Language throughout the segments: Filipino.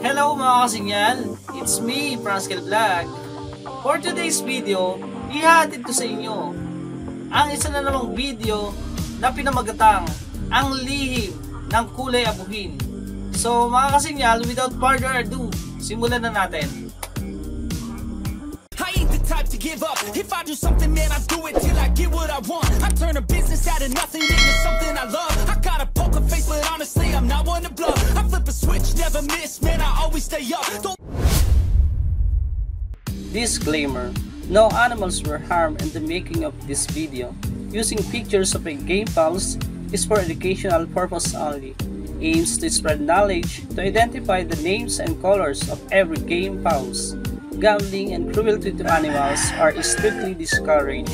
Hello mga kasingyan, it's me, Franskel Vlog. For today's video, ihatid ko sa inyo ang isa na namang video na pinamagatang ang lihim ng kulay abuhin. So mga kasingyan, without further ado, simulan na natin. To give up. If I do something, man, I do it till I get what I want. I turn a business out of nothing into something I love. I got a poker face, but honestly, I'm not one to bluff. I flip a switch, never miss, man, I always stay up. Disclaimer: no animals were harmed in the making of this video. Using pictures of a game pals is for educational purpose only. Aims to spread knowledge to identify the names and colors of every game pals. Gambling and cruelty to animals are strictly discouraged.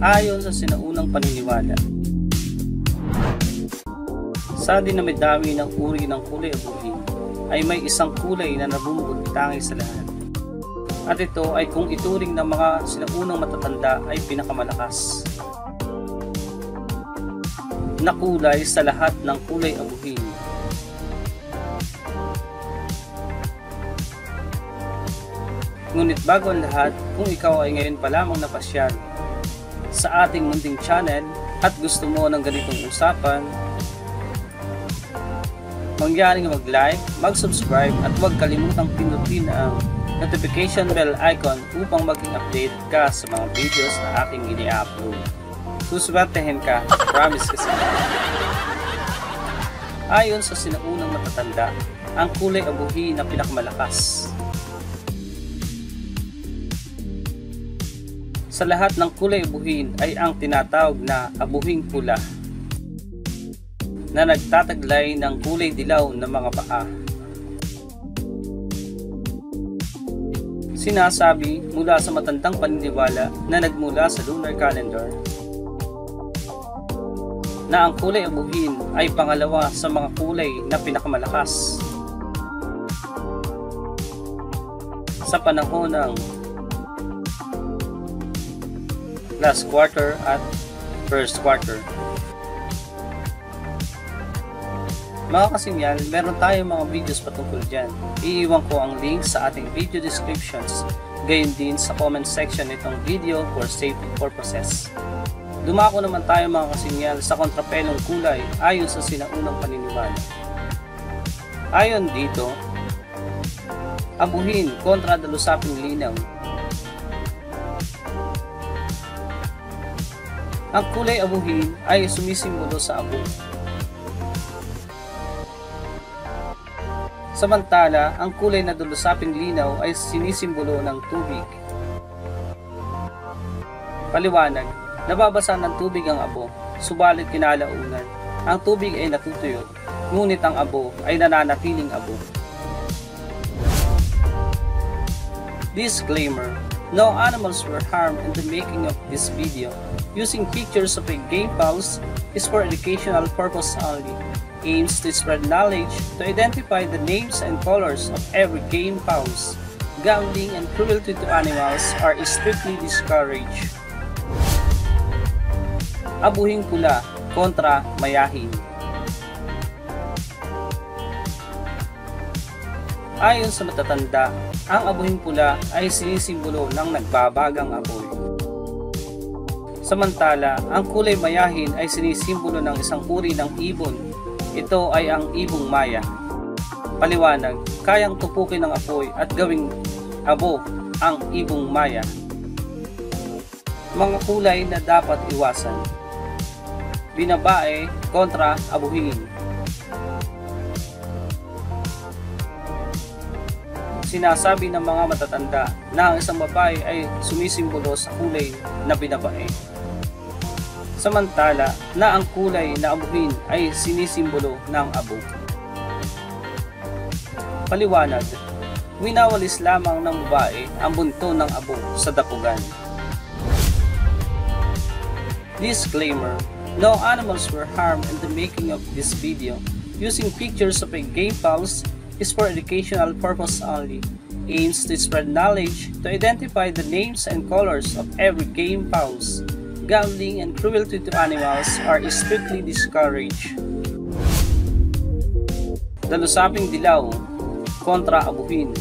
Ayon sa sinaunang paniniwala, sa dinami-dami ng uri ng kulay abuhin, ay may isang kulay na nabubulitangay sa lahat. At ito ay kung ituring ng mga sinaunang matatanda ay pinakamalakas na kulay sa lahat ng kulay abuhin. Ngunit bago ang lahat, kung ikaw ay ngayon pa lamang napasyal sa ating munting channel at gusto mo ng ganitong usapan, mangyaring mag-like, mag-subscribe at huwag kalimutang pindutin ang notification bell icon upang maging update ka sa mga videos na aking ini-upload. Suswertehin ka, promise kasi. Ayon sa sinaunang matatanda, ang kulay abuhin na pinakamalakas. Sa lahat ng kulay abuhin ay ang tinatawag na abuhing pula na nagtataglay ng kulay dilaw na mga paa. Sinasabi mula sa matandang paniniwala na nagmula sa lunar calendar na ang kulay abuhin ay pangalawa sa mga kulay na pinakamalakas sa panahon ng last quarter at first quarter. Mga kasingyan, meron tayong mga videos patungkol dyan. Iiwan ko ang link sa ating video descriptions, gayon din sa comment section nitong video for safety purposes. Dumako naman tayo mga kasingyan sa kontrapelong kulay ayon sa sinaunang paniniwala. Ayon dito, abuhin kontra dalusaping linaw. Ang kulay abuhin ay sumisimbolo sa abo. Samantala, ang kulay na dalusaping linaw ay sinisimbolo ng tubig. Paliwanag, nababasa ng tubig ang abo, subalit kinalaunan, ang tubig ay natutuyo, ngunit ang abo ay nananatiling abo. Disclaimer: no animals were harmed in the making of this video. Using pictures of a game pals is for educational purpose only. Aims to spread knowledge to identify the names and colors of every game pals. Gambling and cruelty to animals are strictly discouraged. Abuhing pula kontra mayahin. Ayon sa matatanda, ang abuhing pula ay sinisimbolo ng nagbabagang apoy. Samantala, ang kulay mayahin ay sinisimbolo ng isang uri ng ibon. Ito ay ang ibong maya. Paliwanag, kayang tupukin ng apoy at gawing abo ang ibong maya. Mga kulay na dapat iwasan: binabae kontra abuhin. Sinasabi ng mga matatanda na ang isang babae ay sumisimbolo sa kulay na binabae. Samantala na ang kulay na abuhin ay sinisimbolo ng abo. Paliwanag, winawalis lamang ng babae ang bunto ng abo sa dapugan. Disclaimer: no animals were harmed in the making of this video. Using pictures of a game pals is for educational purpose only. aims to spread knowledge to identify the names and colors of every game pause. Gambling and cruelty to animals are strictly discouraged. Dalusaping dilaw kontra abuhin.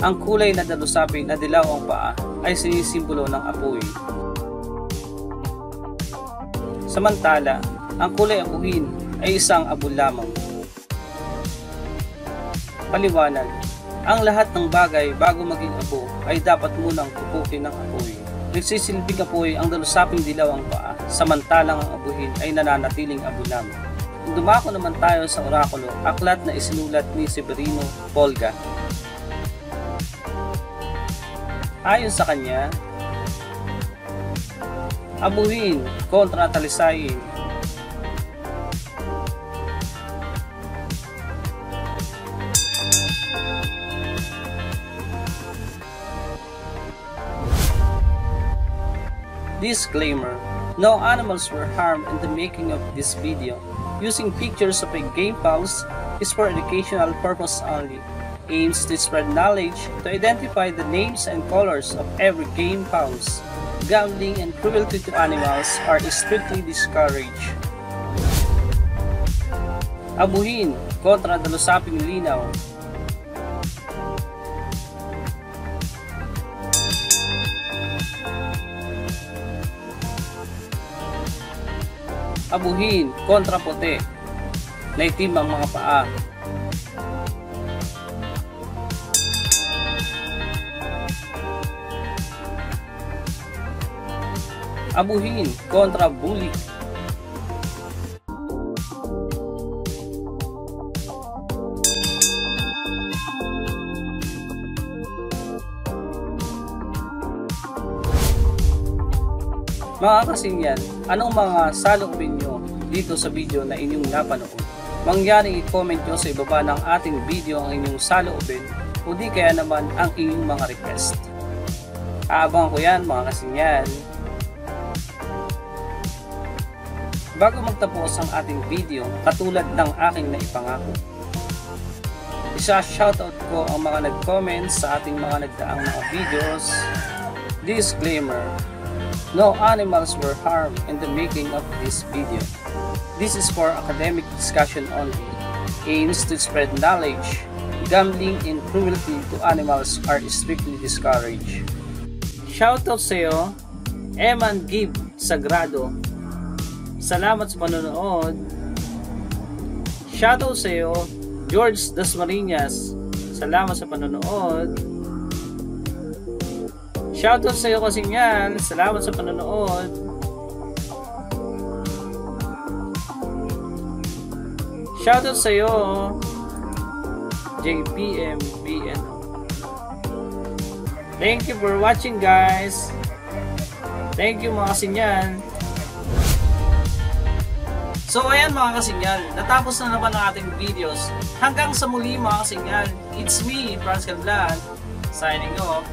Ang kulay na dalusaping na dilaw ang paa ay sinisimbolo ng apoy. Samantala, ang kulay abuhin ay isang abon lamang. Paliwanag, ang lahat ng bagay bago maging abo ay dapat munang tupukin ng apoy. Nagsisilbing apoy ang dalusaping dilaw ang paa, samantalang ang abuhin ay nananatiling abo lamang. Dumako naman tayo sa orakulo, aklat na isinulat ni Severino Polga. Ayon sa kanya, abuhin kontra talisayin. Disclaimer: no animals were harmed in the making of this video. Using pictures of a game pause is for educational purpose only. Aims to spread knowledge to identify the names and colors of every game pause. Gambling and cruelty to animals are strictly discouraged. Abuhin kontra dalusaping linaw. Abuhin kontra puti na itim ang mga paa. Abuhin kontra bulik. Mga kasingyan, anong mga saloobin nyo dito sa video na inyong napanood? Mangyaring i-comment nyo sa ibaba ng ating video ang inyong saloobin o di kaya naman ang inyong mga request. Aabangan ko yan mga kasingyan. Bago magtapos ang ating video, katulad ng aking naipangako, isa-shoutout ko ang mga nag-comment sa ating mga nagdaang mga videos. Disclaimer: no animals were harmed in the making of this video. This is for academic discussion only. Aims to spread knowledge. Gambling and cruelty to animals are strictly discouraged. Shoutout sa iyo, Eman Gib Sagrado. Salamat sa panonood. Shoutout sa iyo, George Dasmariñas. Salamat sa panonood. Shoutout sa iyo kasingyan. Salamat sa panonood. Shoutout sa iyo, JPMBN. Thank you for watching, guys. Thank you mga kasingyan. So ayan mga kasingyan, natapos na naman ang ating videos. Hanggang sa muli mga kasingyan. It's me, Franz Calvlan, signing off.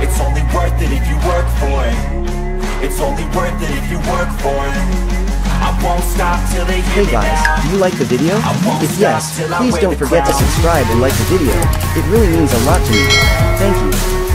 It's only worth it if you work for it. It's only worth it if you work for it. I won't stop till they hear Hey guys, do you like the video? If yes, please don't forget to subscribe and like the video. It really means a lot to me. Thank you.